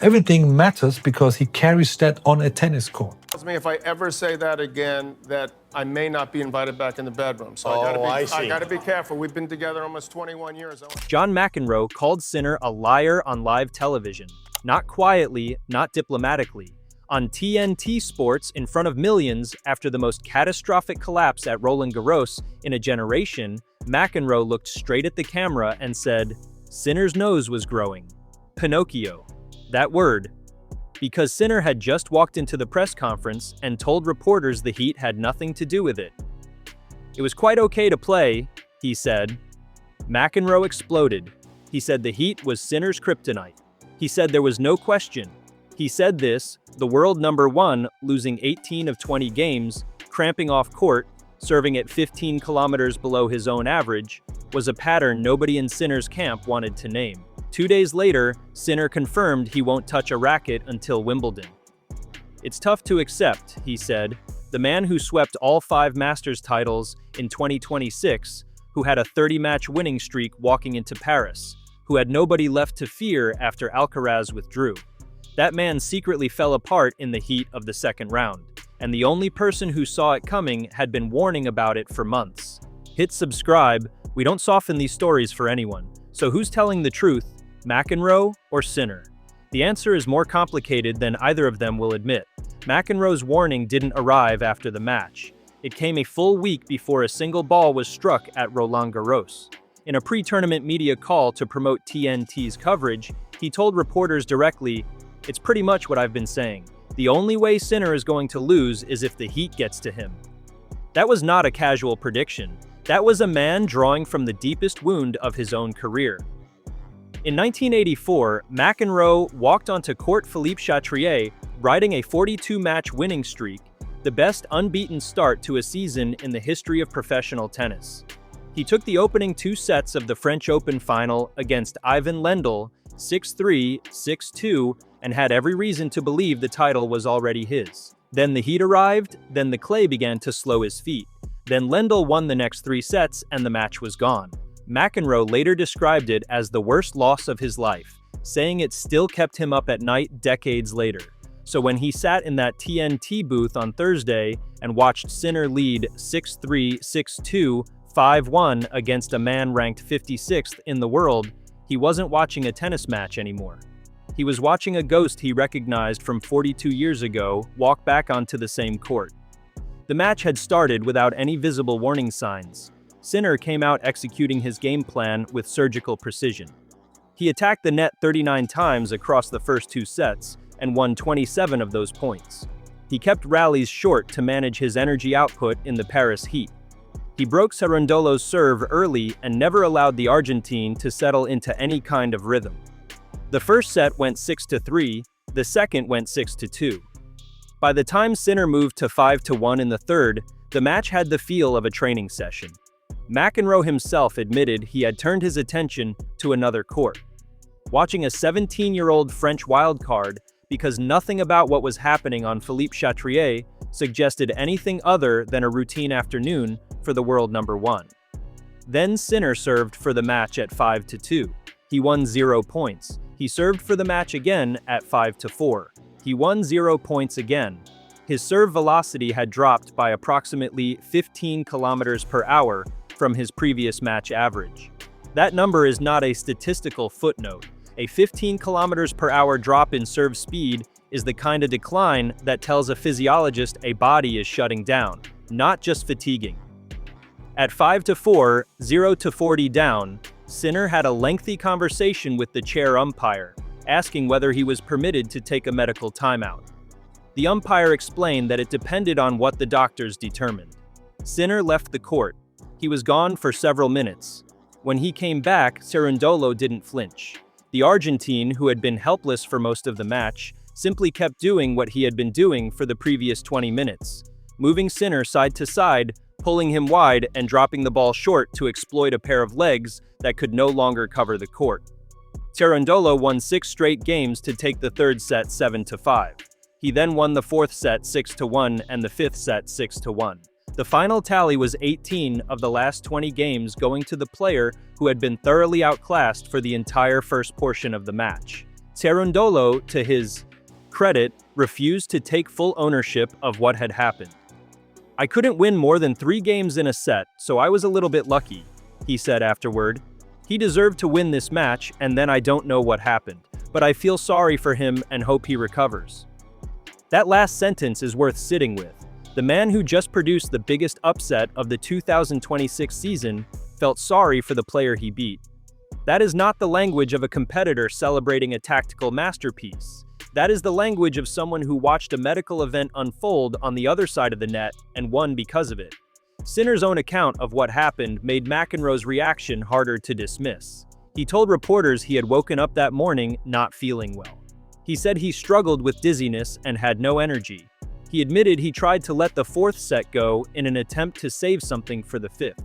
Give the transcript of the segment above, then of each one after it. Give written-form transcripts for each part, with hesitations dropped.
Everything matters because he carries that on a tennis court. Tells me if I ever say that again, that I may not be invited back in the bedroom. So I gotta be careful. We've been together almost 21 years. John McEnroe called Sinner a liar on live television. Not quietly, not diplomatically. On TNT Sports in front of millions after the most catastrophic collapse at Roland Garros in a generation, McEnroe looked straight at the camera and said, Sinner's nose was growing. Pinocchio. That word. Because Sinner had just walked into the press conference and told reporters the heat had nothing to do with it. It was quite okay to play, he said. McEnroe exploded. He said the heat was Sinner's kryptonite. He said there was no question. He said this, the world #1, losing 18 of 20 games, cramping off court, serving at 15 kilometers below his own average, was a pattern nobody in Sinner's camp wanted to name. 2 days later, Sinner confirmed he won't touch a racket until Wimbledon. It's tough to accept, he said, the man who swept all 5 Masters titles in 2026, who had a 30-match winning streak walking into Paris, who had nobody left to fear after Alcaraz withdrew. That man secretly fell apart in the heat of the second round, and the only person who saw it coming had been warning about it for months. Hit subscribe. We don't soften these stories for anyone. So who's telling the truth? McEnroe or Sinner? The answer is more complicated than either of them will admit. McEnroe's warning didn't arrive after the match. It came a full week before a single ball was struck at Roland Garros. In a pre-tournament media call to promote TNT's coverage, he told reporters directly, "It's pretty much what I've been saying. The only way Sinner is going to lose is if the heat gets to him." That was not a casual prediction. That was a man drawing from the deepest wound of his own career. In 1984, McEnroe walked onto court Philippe Chatrier, riding a 42-match winning streak, the best unbeaten start to a season in the history of professional tennis. He took the opening 2 sets of the French Open final against Ivan Lendl, 6-3, 6-2, and had every reason to believe the title was already his. Then the heat arrived, then the clay began to slow his feet. Then Lendl won the next 3 sets and the match was gone. McEnroe later described it as the worst loss of his life, saying it still kept him up at night decades later. So when he sat in that TNT booth on Thursday and watched Sinner lead 6-3, 6-2, 5-1 against a man ranked 56th in the world, he wasn't watching a tennis match anymore. He was watching a ghost he recognized from 42 years ago walk back onto the same court. The match had started without any visible warning signs. Sinner came out executing his game plan with surgical precision. He attacked the net 39 times across the first 2 sets and won 27 of those points. He kept rallies short to manage his energy output in the Paris heat. He broke Cerundolo's serve early and never allowed the Argentine to settle into any kind of rhythm. The first set went 6-3, the second went 6-2. By the time Sinner moved to 5-1 in the third, the match had the feel of a training session. McEnroe himself admitted he had turned his attention to another court. Watching a 17-year-old French wildcard, because nothing about what was happening on Philippe Chatrier suggested anything other than a routine afternoon for the world #1. Then Sinner served for the match at 5-2. He won 0 points. He served for the match again at 5-4. He won 0 points again. His serve velocity had dropped by approximately 15 kilometers per hour from his previous match average. That number is not a statistical footnote. A 15 kilometers per hour drop in serve speed is the kind of decline that tells a physiologist a body is shutting down, not just fatiguing. At 5-4, 0-40 down, Sinner had a lengthy conversation with the chair umpire, asking whether he was permitted to take a medical timeout. The umpire explained that it depended on what the doctors determined. Sinner left the court. He was gone for several minutes. When he came back, Cerundolo didn't flinch. The Argentine, who had been helpless for most of the match, simply kept doing what he had been doing for the previous 20 minutes, moving Sinner side to side, pulling him wide and dropping the ball short to exploit a pair of legs that could no longer cover the court. Cerundolo won 6 straight games to take the third set 7-5. He then won the fourth set 6-1 and the fifth set 6-1. The final tally was 18 of the last 20 games going to the player who had been thoroughly outclassed for the entire first portion of the match. Cerundolo, to his credit, refused to take full ownership of what had happened. "I couldn't win more than 3 games in a set, so I was a little bit lucky," he said afterward. "He deserved to win this match, and then I don't know what happened, but I feel sorry for him and hope he recovers." That last sentence is worth sitting with. The man who just produced the biggest upset of the 2026 season felt sorry for the player he beat. That is not the language of a competitor celebrating a tactical masterpiece. That is the language of someone who watched a medical event unfold on the other side of the net and won because of it. Sinner's own account of what happened made McEnroe's reaction harder to dismiss. He told reporters he had woken up that morning not feeling well. He said he struggled with dizziness and had no energy. He admitted he tried to let the 4th set go in an attempt to save something for the 5th.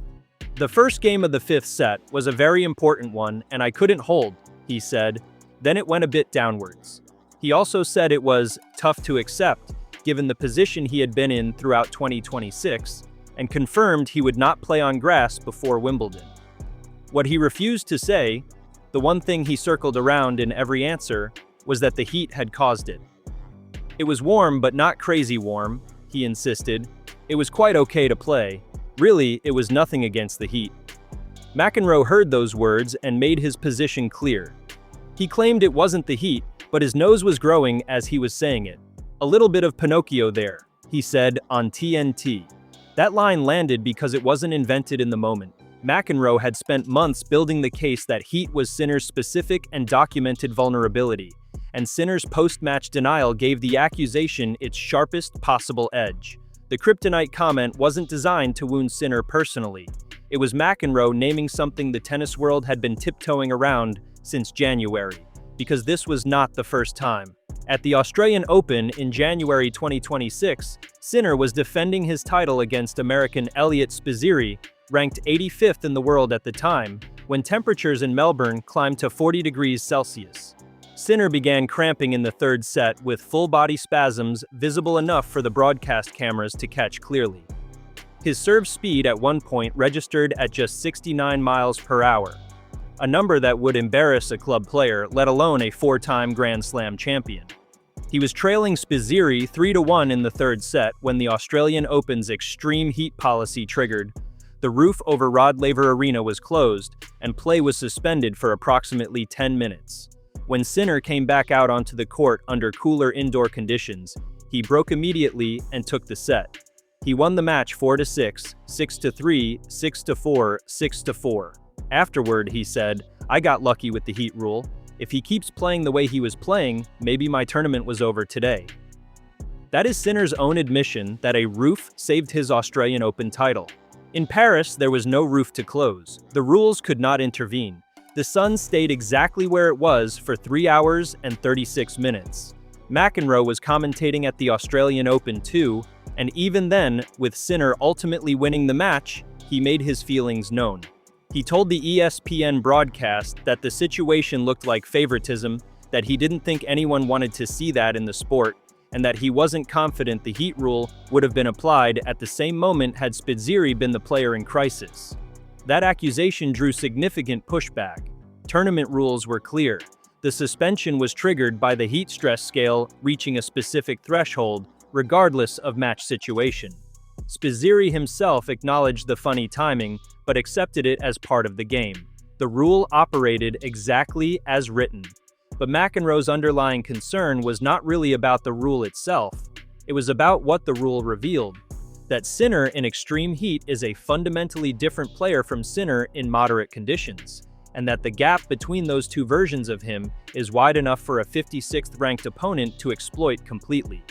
"The first game of the 5th set was a very important one and I couldn't hold," he said. Then it went a bit downwards. He also said it was tough to accept, given the position he had been in throughout 2026, and confirmed he would not play on grass before Wimbledon. What he refused to say, the one thing he circled around in every answer, was that the heat had caused it. "It was warm but not crazy warm," he insisted. "It was quite okay to play. Really, it was nothing against the heat." McEnroe heard those words and made his position clear. He claimed it wasn't the heat, but his nose was growing as he was saying it. "A little bit of Pinocchio there," he said on TNT. That line landed because it wasn't invented in the moment. McEnroe had spent months building the case that heat was Sinner's specific and documented vulnerability, and Sinner's post-match denial gave the accusation its sharpest possible edge. The kryptonite comment wasn't designed to wound Sinner personally. It was McEnroe naming something the tennis world had been tiptoeing around since January, because this was not the first time. At the Australian Open in January 2026, Sinner was defending his title against American Elliot Spizzirri, ranked 85th in the world at the time, when temperatures in Melbourne climbed to 40 degrees Celsius. Sinner began cramping in the 3rd set with full-body spasms visible enough for the broadcast cameras to catch clearly. His serve speed at one point registered at just 69 miles per hour, a number that would embarrass a club player, let alone a 4-time Grand Slam champion. He was trailing Spizzirri 3-1 in the 3rd set when the Australian Open's extreme heat policy triggered. The roof over Rod Laver Arena was closed, and play was suspended for approximately 10 minutes. When Sinner came back out onto the court under cooler indoor conditions, he broke immediately and took the set. He won the match 4-6, 6-3, 6-4, 6-4. Afterward, he said, "I got lucky with the heat rule. If he keeps playing the way he was playing, maybe my tournament was over today." That is Sinner's own admission that a roof saved his Australian Open title. In Paris, there was no roof to close. The rules could not intervene. The sun stayed exactly where it was for 3 hours and 36 minutes. McEnroe was commentating at the Australian Open too, and even then, with Sinner ultimately winning the match, he made his feelings known. He told the ESPN broadcast that the situation looked like favoritism, that he didn't think anyone wanted to see that in the sport, and that he wasn't confident the heat rule would have been applied at the same moment had Spizzirri been the player in crisis. That accusation drew significant pushback. Tournament rules were clear. The suspension was triggered by the heat stress scale reaching a specific threshold, regardless of match situation. Spizzirri himself acknowledged the funny timing, but accepted it as part of the game. The rule operated exactly as written. But McEnroe's underlying concern was not really about the rule itself. It was about what the rule revealed. That Sinner in extreme heat is a fundamentally different player from Sinner in moderate conditions, and that the gap between those two versions of him is wide enough for a 56th ranked opponent to exploit completely.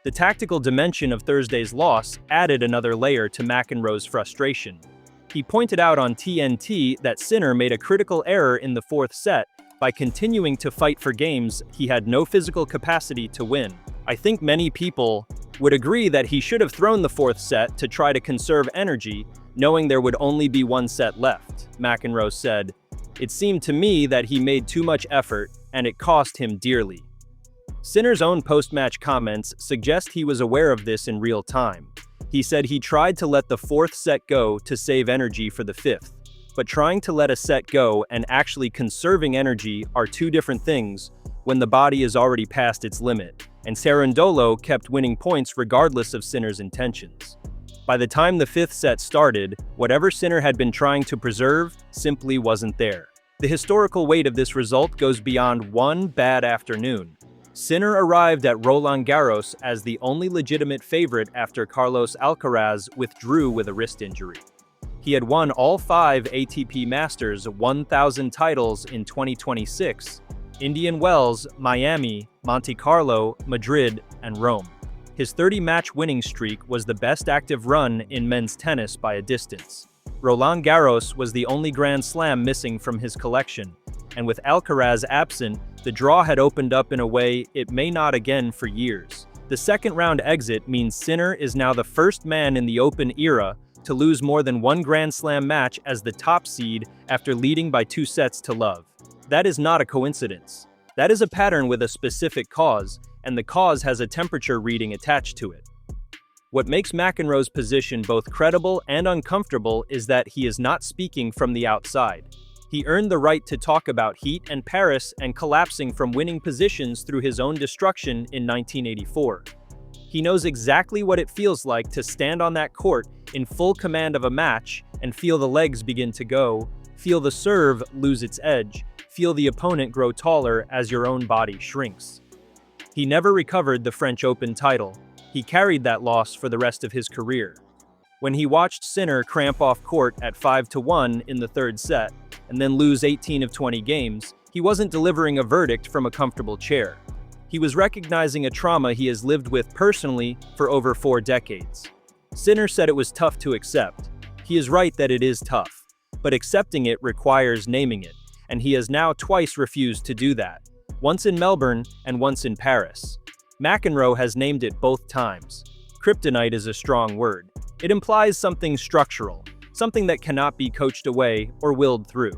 The tactical dimension of Thursday's loss added another layer to McEnroe's frustration. He pointed out on TNT that Sinner made a critical error in the 4th set by continuing to fight for games he had no physical capacity to win. "I think many people would agree that he should have thrown the 4th set to try to conserve energy, knowing there would only be 1 set left," McEnroe said. "It seemed to me that he made too much effort, and it cost him dearly." Sinner's own post-match comments suggest he was aware of this in real time. He said he tried to let the 4th set go to save energy for the 5th. But trying to let a set go and actually conserving energy are two different things, when the body is already past its limit, and Cerundolo kept winning points regardless of Sinner's intentions. By the time the fifth set started, whatever Sinner had been trying to preserve simply wasn't there. The historical weight of this result goes beyond one bad afternoon. Sinner arrived at Roland Garros as the only legitimate favorite after Carlos Alcaraz withdrew with a wrist injury. He had won all 5 ATP Masters 1000 titles in 2026, Indian Wells, Miami, Monte Carlo, Madrid, and Rome. His 30-match winning streak was the best active run in men's tennis by a distance. Roland Garros was the only Grand Slam missing from his collection, and with Alcaraz absent, the draw had opened up in a way it may not again for years. The second-round exit means Sinner is now the first man in the Open era to lose more than one Grand Slam match as the top seed after leading by 2 sets to love. That is not a coincidence. That is a pattern with a specific cause, and the cause has a temperature reading attached to it. What makes McEnroe's position both credible and uncomfortable is that he is not speaking from the outside. He earned the right to talk about Heat and Paris and collapsing from winning positions through his own destruction in 1984. He knows exactly what it feels like to stand on that court in full command of a match and feel the legs begin to go, feel the serve lose its edge, feel the opponent grow taller as your own body shrinks. He never recovered the French Open title. He carried that loss for the rest of his career. When he watched Sinner cramp off court at 5-1 in the third set, and then lose 18 of 20 games, he wasn't delivering a verdict from a comfortable chair. He was recognizing a trauma he has lived with personally for over 4 decades. Sinner said it was tough to accept. He is right that it is tough, but accepting it requires naming it, and he has now twice refused to do that, once in Melbourne and once in Paris. McEnroe has named it both times. Kryptonite is a strong word. It implies something structural, something that cannot be coached away or willed through.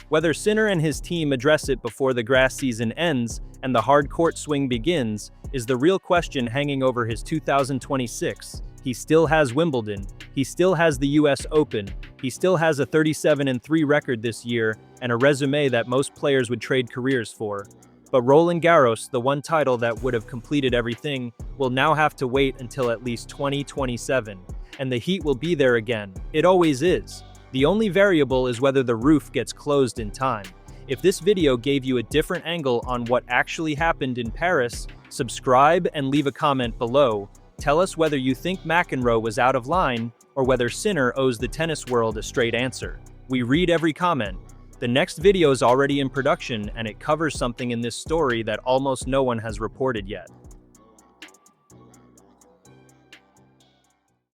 Whether Sinner and his team address it before the grass season ends and the hard court swing begins is the real question hanging over his 2026. He still has Wimbledon, he still has the US Open, he still has a 37-3 record this year and a resume that most players would trade careers for. But Roland Garros, the one title that would have completed everything, will now have to wait until at least 2027. And the heat will be there again. It always is. The only variable is whether the roof gets closed in time. If this video gave you a different angle on what actually happened in Paris, subscribe and leave a comment below. Tell us whether you think McEnroe was out of line or whether Sinner owes the tennis world a straight answer. We read every comment. The next video is already in production and it covers something in this story that almost no one has reported yet.